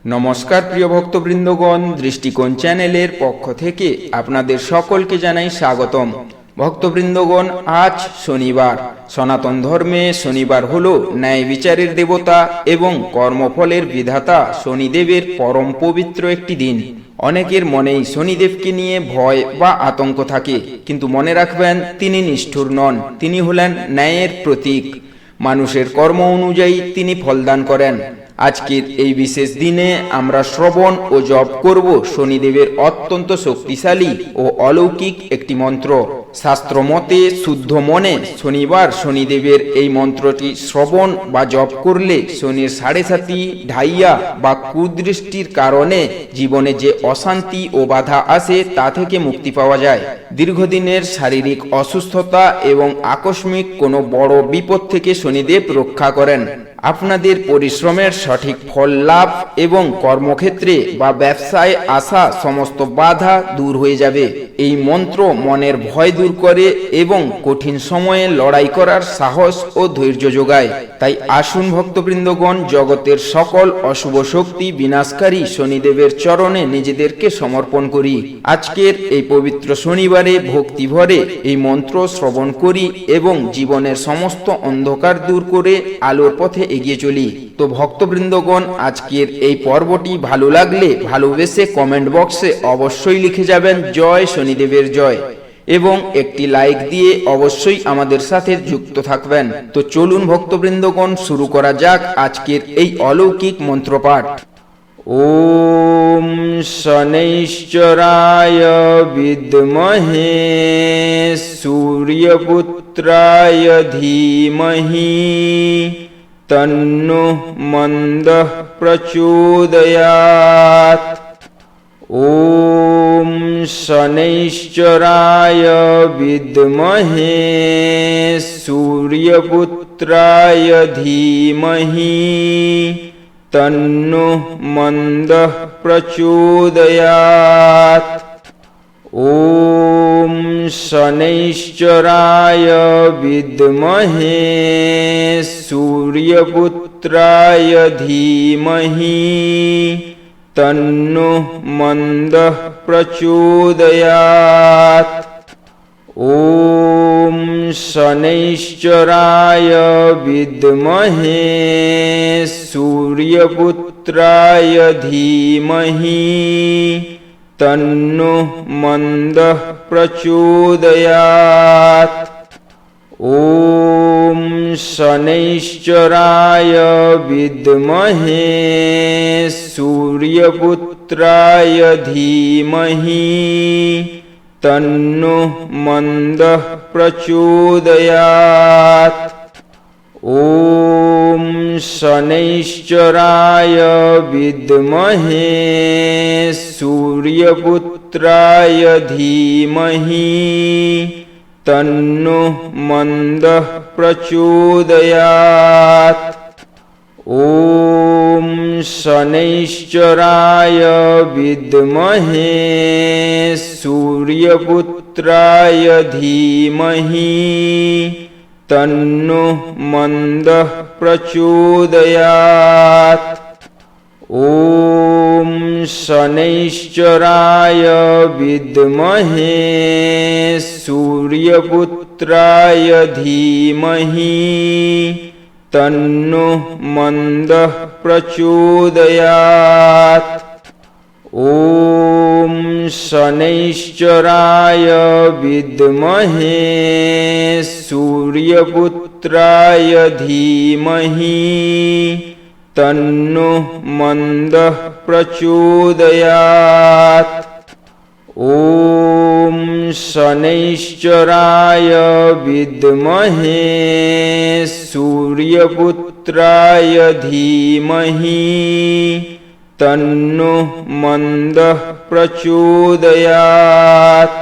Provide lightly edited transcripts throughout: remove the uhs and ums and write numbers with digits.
নমস্কার প্রিয় ভক্তবৃন্দগণ, দৃষ্টিকোণ চ্যানেলের পক্ষ থেকে আপনাদের সকলকে জানাই স্বাগতম। ভক্তবৃন্দগণ, আজ শনিবার। সনাতন ধর্মে শনিবার হলো ন্যায় বিচারের দেবতা এবং কর্মফলের বিধাতা শনিদেবের পরম পবিত্র একটি দিন। অনেকের মনেই শনিদেবকে নিয়ে ভয় বা আতঙ্ক থাকে, কিন্তু মনে রাখবেন তিনি নিষ্ঠুর নন, তিনি হলেন ন্যায়ের প্রতীক। মানুষের কর্ম অনুযায়ী তিনি ফলদান করেন। আজকের এই বিশেষ দিনে আমরা শ্রবণ ও জপ করব শনিদেবের অত্যন্ত শক্তিশালী ও অলৌকিক একটি মন্ত্র। শাস্ত্র মতে শুদ্ধ মনে শনিবার শনিদেবের এই মন্ত্রটি শ্রবণ বা জপ করলে শনির 7.5 ঢাইয়া বা কুদৃষ্টির কারণে জীবনে যে অশান্তি ও বাধা আসে তা থেকে মুক্তি পাওয়া যায়। দীর্ঘদিনের শারীরিক অসুস্থতা এবং আকস্মিক কোনো বড় বিপদ থেকে শনিদেব রক্ষা করেন। আপনাদের পরিশ্রমের সঠিক ফল লাভ এবং কর্মক্ষেত্রে বা ব্যবসায় আসা সমস্ত বাধা দূর হয়ে যাবে। এই মন্ত্র মনের ভয় দূর করে এবং কঠিন সময়ে লড়াই করার সাহস ও ধৈর্য যোগায়। তাই আসুন ভক্তবৃন্দগণ, জগতের সকল অশুভ শক্তি বিনাশকারী শনিদেবের চরণে নিজেদেরকে সমর্পণ করি। আজকের এই পবিত্র শনিবারে ভক্তি ভরে এই মন্ত্র শ্রবণ করি এবং জীবনের সমস্ত অন্ধকার দূর করে আলোর পথে এগিয়ে চলি। তো ভক্তবৃন্দগণ, আজকের এই পর্বটি ভালো লাগলে ভালোবেসে কমেন্ট বক্সে অবশ্যই লিখে যাবেন জয় শনিদেবের জয়, এবং একটি লাইক দিয়ে অবশ্যই আমাদের সাথে যুক্ত থাকবেন। তো চলুন ভক্তবৃন্দগণ, শুরু করা যাক আজকের এই অলৌকিক মন্ত্রপাঠ। ওম শনৈশ্চরায় বিদ্মহে সূর্যপুত্রায় ধীমহি তন্নো মন্দঃ প্রচোদয়াৎ। ওম শনৈশ্চরায় বিদ্মহে সূর্যপুত্রায় ধীমহি তন্নো মন্দঃ প্রচোদয়াৎ। ওম শনৈশ্চরায় বিদ্মহে সূর্যপুত্রায় ধীমহি তন্নো মন্দঃ প্রচোদয়াৎ। ওম শনৈশ্চরায় বিদ্মহে সূর্যপুত্রায় ধীমহি তন্নো মন্দঃ প্রচোদয়াৎ। ওম শনৈশ্চরায় বিদ্মহে সূর্যপুত্রায় ধীমহি তন্নো মন্দঃ প্রচোদয়াৎ। ওম শনৈশ্চরায় বিদ্মহে সূর্যপুত্রায় ধীমহি তন্নো মন্দঃ প্রচোদয়াৎ। ওম শনৈশ্চরায় বিদ্মহে সূর্যপুত্রায় ধীমহি তন্নো মন্দঃ প্রচোদয়াৎ। ওম শনৈশ্চরায় বিদ্মহে সূর্যপুত্রায় ধীমহি তন্নো মন্দঃ প্রচোদয়াৎ। ওম শনৈশ্চরায় বিদ্মহে সূর্যপুত্রায় ধীমহি তন্নো মন্দঃ প্রচোদয়াৎ। ওম শনৈশ্চরায় বিদ্মহে সূর্যপুত্রায় ধীমহি তন্নো মন্দঃ প্রচোদয়াৎ।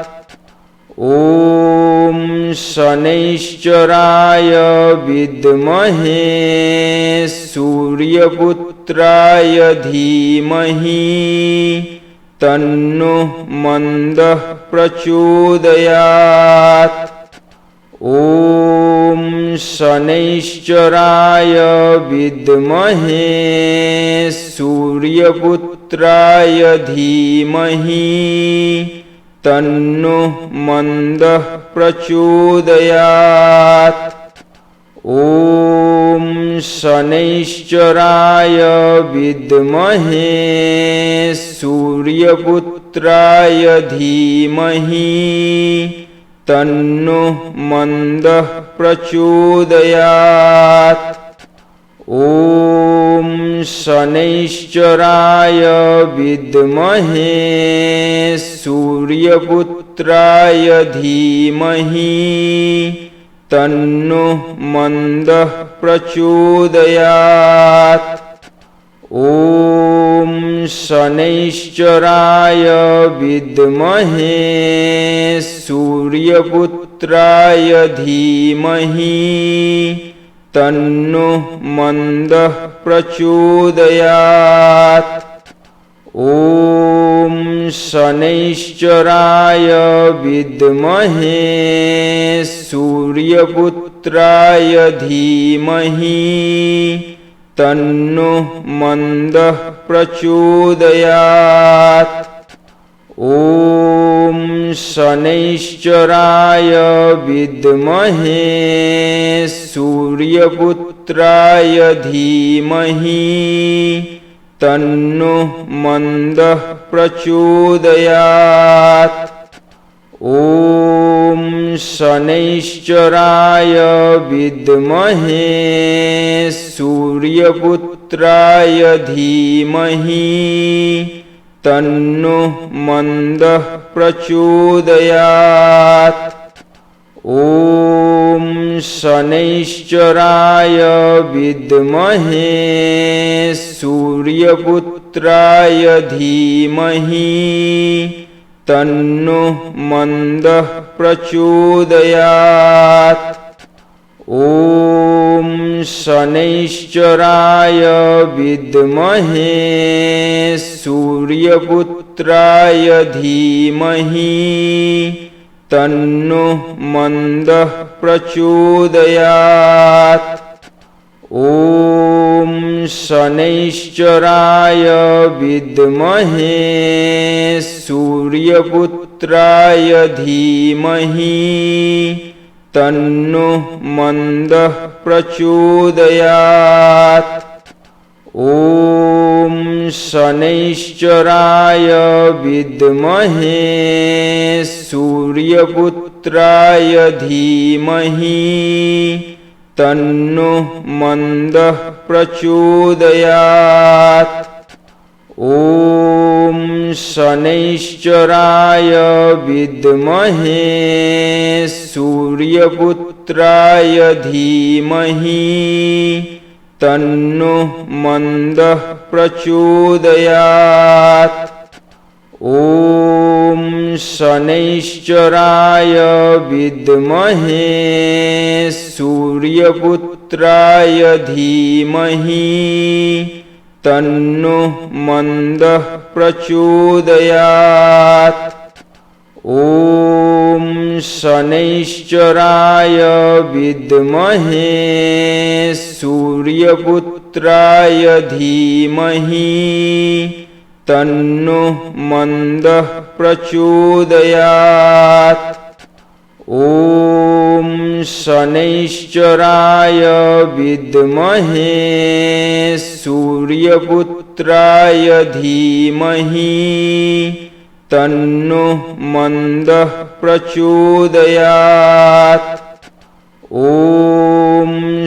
ওম শনৈশ্চরায় বিদ্মহে সূর্যপুত্রায় ধীমহি তন্নো মন্দঃ প্রচোদয়াৎ। ॐ शनैश्चराय विद्महे सूर्यपुत्राय धीमहि तन्नो मन्दः प्रचोदयात्। ॐ शनैश्चराय विद्महे सूर्यपुत्राय धीमहि तन्नो मन्दः प्रचोदयात्। ॐ शनैश्चराय विद्महे सूर्यपुत्राय धीमहि तन्नो मन्दः प्रचोदयात्। ॐ शनैश्चराय विद्महे सूर्यपुत्राय धीमहि तन्नो मन्दः प्रचोदयात्। ॐ शनैश्चराय विद्महे सूर्यपुत्राय धीमहि तन्नो मन्दः प्रचोदयात्। ॐ शनैश्चराय विद्महे सूर्यपुत्राय धीमहि तन्नो मन्दः प्रचोदयात्। ॐ शनैश्चराय विद्महे सूर्यपुत्राय धीमहि तन्नो मन्दः प्रचोदयात्। ॐ शनैश्चराय विद्महे सूर्यपुत्राय धीमहि तन्नो मन्दः प्रचोदयात्। ॐ शनैश्चराय विद्महे सूर्यपुत्राय धीमहि तन्नो मन्दः प्रचोदयात्। ॐ शनैश्चराय विद्महे सूर्यपुत्राय धीमहि तन्नो मन्दः प्रचोदयात्। ॐ शनैश्चराय विद्महे सूर्यपुत्राय धीमहि तन्नो मन्दः प्रचोदयात्। ॐ शनैश्चराय विद्महे सूर्यपुत्राय धीमहि तन्नो मन्दः प्रचोदयात्। ॐ शनैश्चराय विद्महे सूर्यपुत्राय धीमहि तन्नो मन्दः प्रचोदयात्। ॐ शनैश्चराय विद्महे सूर्यपुत्राय धीमहि तन्नो मन्दः प्रचोदयात्। ॐ शनैश्चराय विद्महे सूर्यपुत्राय धीमहि तन्नो मन्दः प्रचोदयात्। ॐ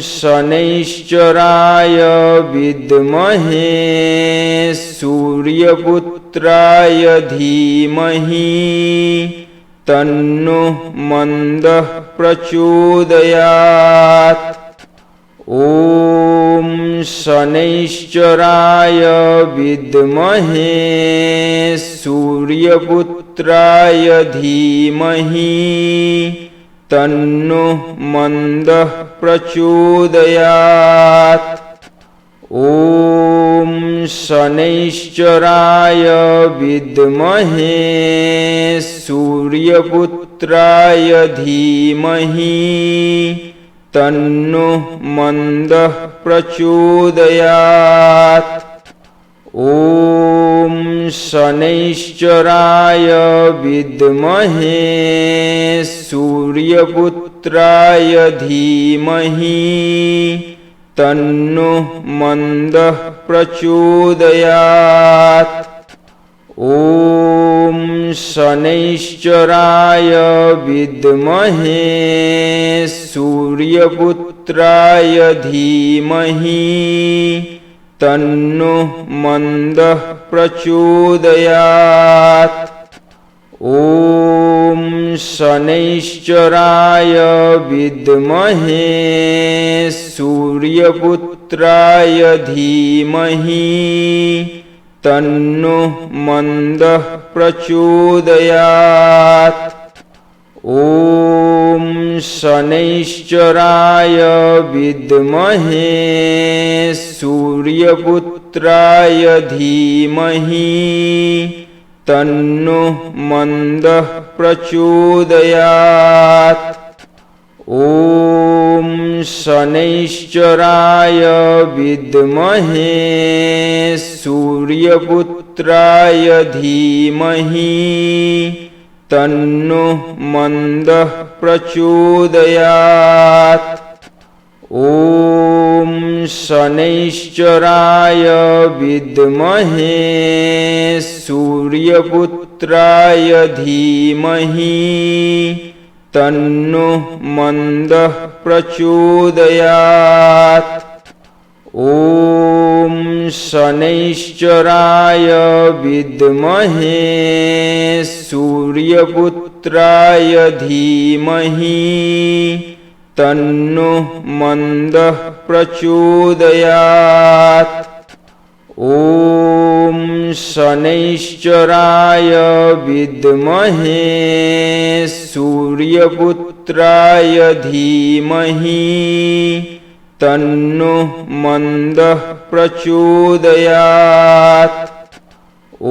शनैश्चराय विद्महे सूर्यपुत्राय धीमहि तन्नो मन्दः प्रचोदयात्। ॐ शनैश्चराय विद्महे सूर्यपुत्राय धीमहि तन्नो मन्दः प्रचोदयात्। ॐ शनैश्चराय विद्महे सूर्यपुत्राय धीमहि तन्नो मन्दः प्रचोदयात्। ॐ शनैश्चराय विद्महे सूर्यपुत्राय धीमहि तन्नो मन्दः प्रचोदयात्। ॐ शनैश्चराय विद्महे सूर्यपुत्राय धीमहि तन्नो मन्दः प्रचोदयात्। ॐ शनैश्चराय विद्महे सूर्यपुत्राय धीमहि तन्नो मन्दः प्रचोदयात्। ॐ शनैश्चराय विद्महे सूर्यपुत्राय धीमहि तन्नो मन्दः प्रचोदयात्। ॐ शनैश्चराय विद्महे सूर्यपुत्राय धीमहि तन्नो मन्दः प्रचोदयात्। ॐ शनैश्चराय विद्महे सूर्यपुत्राय धीमहि तन्नो मन्दः प्रचोदयात्। ॐ शनैश्चराय विद्महे सूर्यपुत्राय धीमहि तन्नो मन्दः प्रचोदयात्। ॐ शनैश्चराय विद्महे सूर्यपुत्राय धीमहि तन्नो मन्दः प्रचोदयात्। ॐ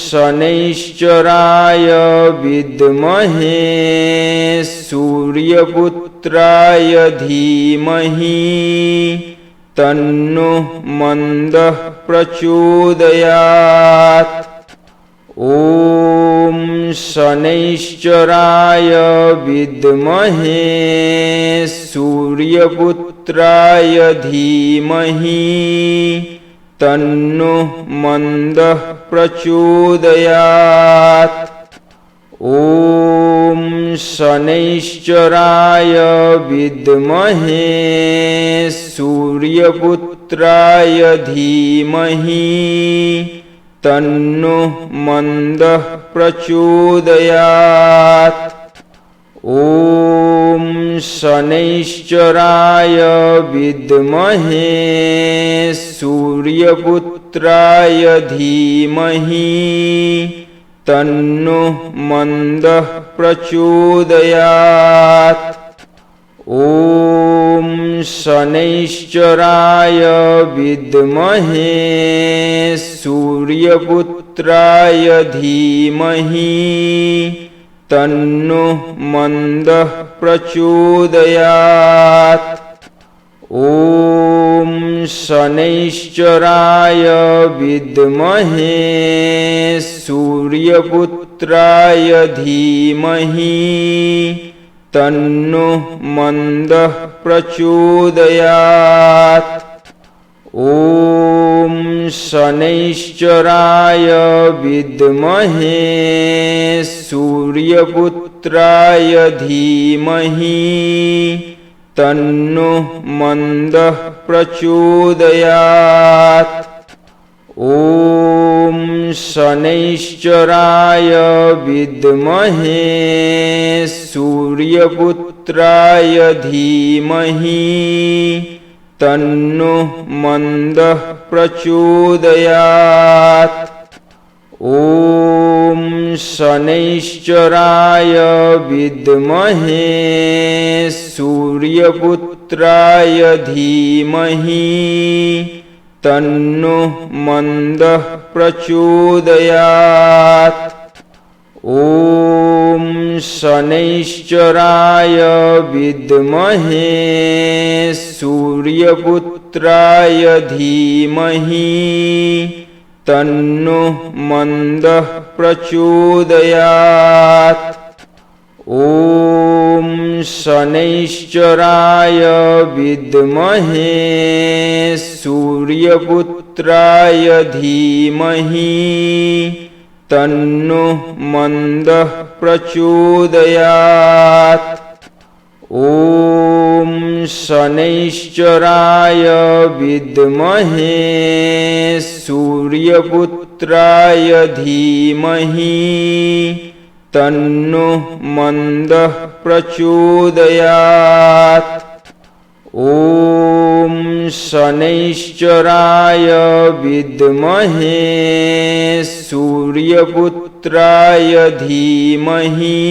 शनैश्चराय विद्महे सूर्यपुत्राय धीमहि तन्नो मन्दः प्रचोदयात्। ॐ शनैश्चराय विद्महे सूर्यपुत्राय धीमहि तन्नो मन्दः प्रचोदयात्। ॐ शनैश्चराय विद्महे सूर्यपुत्राय धीमहि तन्नो मन्दः प्रचोदयात्। ॐ शनैश्चराय विद्महे सूर्यपुत्राय धीमहि तन्नो मन्दः प्रचोदयात्। ॐ शनैश्चराय विद्महे सूर्यपुत्राय धीमहि तन्नो मन्दः प्रचोदयात्। ॐ शनैश्चराय विद्महे सूर्यपुत्राय धीमहि तन्नो मन्दः प्रचोदयात्। ॐ शनैश्चराय विद्महे सूर्यपुत्राय धीमहि तन्नो मन्दः प्रचोदयात्। ॐ शनैश्चराय विद्महे सूर्यपुत्राय धीमहि तन्नो मन्दः प्रचोदयात्। ॐ शनैश्चराय विद्महे सूर्यपुत्राय सूर्यपुत्राय धीमहि तन्नो मन्दः प्रचोदयात्। ॐ शनैश्चराय विद्महे सूर्यपुत्राय धीमहि तन्नो मन्दः प्रचोदयात्। ॐ शनैश्चराय विद्महे सूर्यपुत्राय धीमहि तन्नो मन्दः प्रचोदयात्। ॐ शनैश्चराय विद्महे सूर्यपुत्राय धीमहि तन्नो मन्दः प्रचोदयात्। ॐ शनैश्चराय विद्महे सूर्यपुत्राय धीमहि तन्नो मन्दः प्रचोदयात्। ॐ शनैश्चराय विद्महे सूर्यपुत्राय धीमहि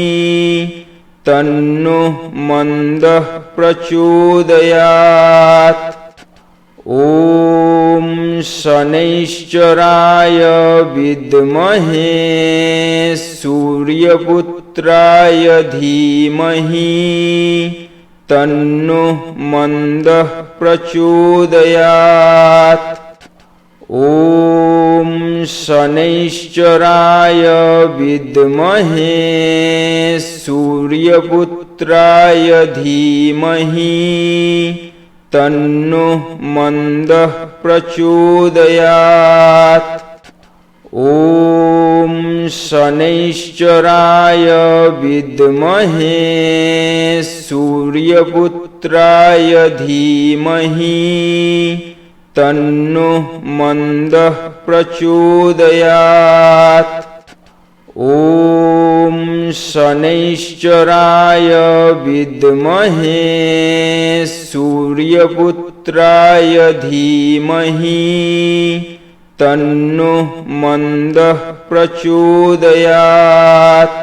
तन्नो मन्दः प्रचोदयात्। ॐ शनैश्चराय विद्महे सूर्यपुत्राय धीमहि तन्नो मन्दः प्रचोदयात्। ॐ शनैश्चराय विद्महे सूर्यपुत्राय धीमहि तन्नो मन्दः प्रचोदयात्। ॐ शनैश्चराय विद्महे सूर्यपुत्राय धीमहि तन्नो मन्दः प्रचोदयात्। ॐ शनैश्चराय विद्महे सूर्यपुत्राय धीमहि तन्नो मन्दः प्रचोदयात्। ॐ शनैश्चराय विद्महे सूर्यपुत्राय धीमहि तन्नो मन्दः प्रचोदयात्। ॐ शनैश्चराय विद्महे सूर्यपुत्राय धीमहि ॐ शनैश्चराय विद्महे सूर्यपुत्राय धीमहि तन्नो मन्दः प्रचोदयात्।